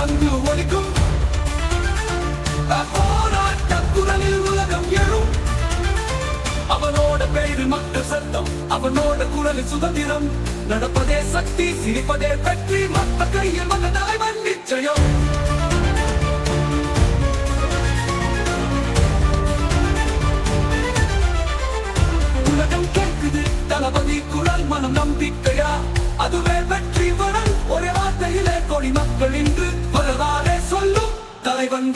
வந்து ஒலிக்கும். போராட்ட குரலில் உலகம் எழும். அவனோட பெயரு மக்கள் சத்தம், அவனோட குரலில் சுதந்திரம். நடப்பதே சக்தி, சிரிப்பதே வெற்றி, மக்கள் கையில் வந்த தலைவன் நிச்சயம். உலகம் கேட்குது தளபதி குரல், மனம் நம்பிக்கையா, அதுவே வெற்றி வரல். ஒரே வார்த்தையிலே கோடி மக்கள் இன்று வரலாறே சொல்லும் தலைவன்.